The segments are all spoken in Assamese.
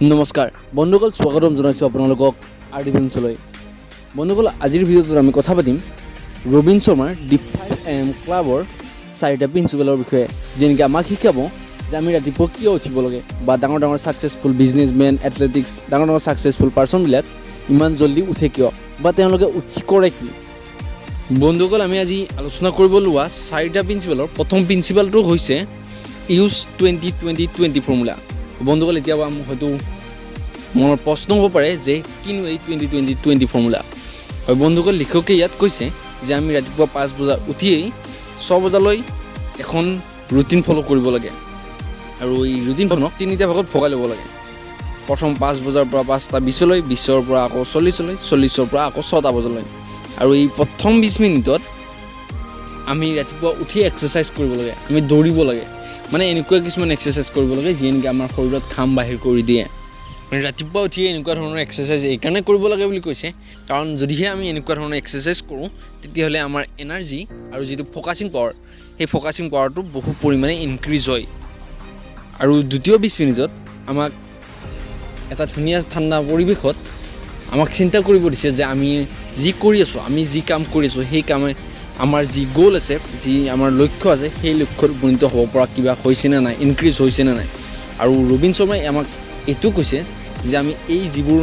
নমস্কাৰ বন্ধুসকল, স্বাগতম জনাইছোঁ আপোনালোকক আৰডিভিনছলৈ। বন্ধুসকল, আজিৰ ভিডিঅ'টোত আমি কথা পাতিম ৰবীন শৰ্মাৰ দি 5am ক্লাবৰ 4টা প্ৰিন্সিপালৰ বিষয়ে, যেনেকৈ আমাক শিকাব যে আমি ৰাতিপুৱা কিয় উঠিব লাগে, বা ডাঙৰ ডাঙৰ ছাকচেছফুল বিজনেছমেন, এথলেটিক্স, ডাঙৰ ডাঙৰ ছাকচেছফুল পাৰ্চনবিলাক ইমান জল্দি উঠে কিয়, বা তেওঁলোকে উঠি কৰে কি। বন্ধুসকল, আমি আজি আলোচনা কৰিব লোৱা 4টা প্ৰিন্সিপালৰ প্ৰথম প্ৰিন্সিপালটো হৈছে ইউজ 20-20-20 ফৰ্মুলা। বন্ধুসকল, এতিয়া হয়তো মনৰ প্ৰশ্ন হ'ব পাৰে যে কিনো এই 20-20-20 ফৰ্মুলা। হয় বন্ধুসকল, লিখকে ইয়াত কৈছে যে আমি ৰাতিপুৱা 5 বজাত উঠিয়েই 6 বজালৈ এখন ৰুটিন ফ'ল' কৰিব লাগে, আৰু এই ৰুটিনখনক 3টা ভাগত ভগাই ল'ব লাগে। প্ৰথম 5 বজাৰ পৰা 5টা 20লৈ, 20ৰ পৰা আকৌ 40লৈ, 40ৰ পৰা আকৌ 6টা বজালৈ। আৰু এই প্ৰথম 20 মিনিটত আমি ৰাতিপুৱা উঠি এক্সাৰচাইজ কৰিব লাগে, আমি দৌৰিব লাগে। মানে এনেকুৱা কিছুমান এক্সাৰচাইজ কৰিব লাগে যিয়ে নেকি আমাৰ শৰীৰত ঘাম বাহিৰ কৰি দিয়ে। মানে ৰাতিপুৱা উঠিয়ে এনেকুৱা ধৰণৰ এক্সাৰচাইজ এইকাৰণে কৰিব লাগে বুলি কৈছে, কাৰণ যদিহে আমি এনেকুৱা ধৰণৰ এক্সাৰচাইজ কৰোঁ তেতিয়াহ'লে আমাৰ এনাৰ্জি আৰু যিটো ফ'কাছিং পাৱাৰ, সেই ফ'কাছিং পাৱাৰটো বহু পৰিমাণে ইনক্ৰিজ হয়। আৰু দ্বিতীয় 20 মিনিটত আমাক এটা ধুনীয়া ঠাণ্ডা পৰিৱেশত আমাক চিন্তা কৰিব দিছে যে আমি যি কৰি আছোঁ, আমি যি কাম কৰি আছোঁ, সেই কামে আমাৰ যি গ'ল আছে, যি আমাৰ লক্ষ্য আছে, সেই লক্ষ্যত উপনীত হ'ব পৰা কিবা হৈছে নে নাই, ইনক্ৰিজ হৈছে নে নাই। আৰু ৰবীন শৰ্মাই আমাক এইটো কৈছে যে আমি এই যিবোৰ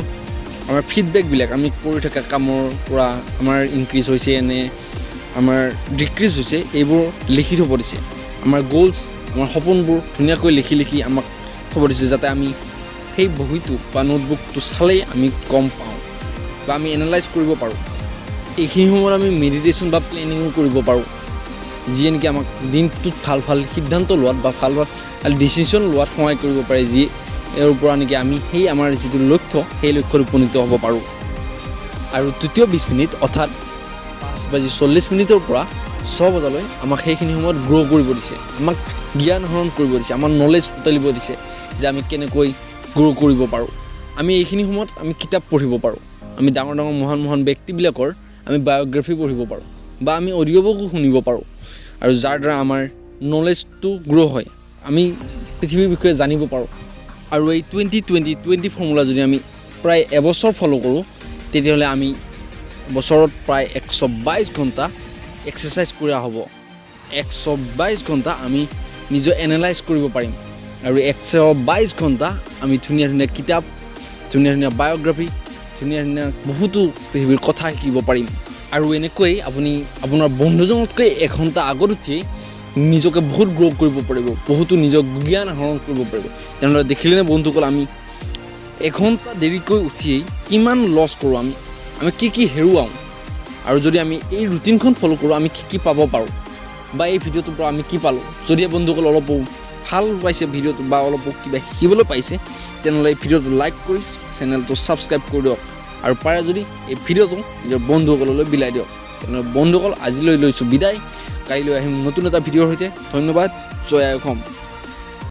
আমাৰ ফিডবেকবিলাক আমি কৰি থকা কামৰ পৰা আমাৰ ইনক্ৰিজ হৈছে নে আমাৰ ডিক্ৰিজ হৈছে, এইবোৰ লিখি থ'ব দিছে। আমাৰ গ'লছ, আমাৰ সপোনবোৰ ধুনীয়াকৈ লিখি লিখি আমাক থ'ব দিছে, যাতে আমি সেই বহীটো বা নোটবুকটো চালেই আমি গম পাওঁ বা আমি এনালাইজ কৰিব পাৰোঁ। এইখিনি সময়ত আমি মেডিটেশ্যন বা প্লেনিঙো কৰিব পাৰোঁ, যিয়ে নেকি আমাক দিনটোত ভাল ভাল সিদ্ধান্ত লোৱাত বা ভাল ভাল ডিচিশ্যন লোৱাত সহায় কৰিব পাৰে, যি ইয়াৰ পৰা নেকি আমি সেই আমাৰ যিটো লক্ষ্য, সেই লক্ষ্যত উপনীত হ'ব পাৰোঁ। আৰু তৃতীয় 20 মিনিট অৰ্থাৎ 5:40 পৰা 6 বজালৈ আমাক সেইখিনি সময়ত গ্ৰ' কৰিব দিছে, আমাক জ্ঞান আহৰণ কৰিব দিছে, আমাৰ নলেজ বুটলিব দিছে যে আমি কেনেকৈ গ্ৰ' কৰিব পাৰোঁ। আমি এইখিনি সময়ত আমি কিতাপ পঢ়িব পাৰোঁ, আমি ডাঙৰ ডাঙৰ মহান মহান ব্যক্তিবিলাকৰ আমি বায়'গ্ৰাফি পঢ়িব পাৰোঁ, বা আমি অডিঅ' বুকো শুনিব পাৰোঁ, আৰু যাৰ দ্বাৰা আমাৰ নলেজটো গ্ৰ' হয়, আমি পৃথিৱীৰ বিষয়ে জানিব পাৰোঁ। আৰু এই 20-20-20 ফৰ্মুলা যদি আমি প্ৰায় এবছৰ ফ'ল' কৰোঁ, তেতিয়াহ'লে আমি বছৰত প্ৰায় 122 ঘণ্টা এক্সাৰচাইজ কৰা হ'ব। 122 ঘণ্টা আমি নিজৰ এনালাইজ কৰিব পাৰিম, আৰু 122 ঘণ্টা আমি ধুনীয়া ধুনীয়া কিতাপ, ধুনীয়া ধুনীয়া বায়'গ্ৰাফি, ধুনীয়া ধুনীয়া বহুতো পৃথিৱীৰ কথা শিকিব পাৰিম। আৰু এনেকৈ আপুনি আপোনাৰ বন্ধুজনতকৈ 1 ঘণ্টা আগত উঠি নিজকে বহুত গ্ৰ' কৰিব পাৰিব, বহুতো নিজক জ্ঞান আহৰণ কৰিব পাৰিব। তেনেদৰে দেখিলেনে বন্ধুসকল, আমি 1 ঘণ্টা দেৰিকৈ উঠিয়েই কিমান লছ কৰোঁ, আমি কি কি হেৰুৱাওঁ। আৰু যদি আমি এই ৰুটিনখন ফ'ল' কৰোঁ, আমি কি কি পাব পাৰোঁ, বা এই ভিডিঅ'টোৰ পৰা আমি কি পালোঁ। যদি বন্ধুসকল অলপ ভাল পাইছে ভিডিঅ'টো, বা অলপ কিবা শিকিবলৈ পাইছে, তেনেহ'লে এই ভিডিঅ'টো লাইক কৰি চেনেলটো ছাবস্ক্ৰাইব কৰি দিয়ক, আৰু পাৰে যদি এই ভিডিঅ'টো নিজৰ বন্ধুসকললৈ বিলাই দিয়ক। তেনেহ'লে বন্ধুসকল, আজিলৈ লৈছোঁ বিদায়, কাইলৈ আহিম নতুন এটা ভিডিঅ'ৰ সৈতে। ধন্যবাদ, জয় আই অসম।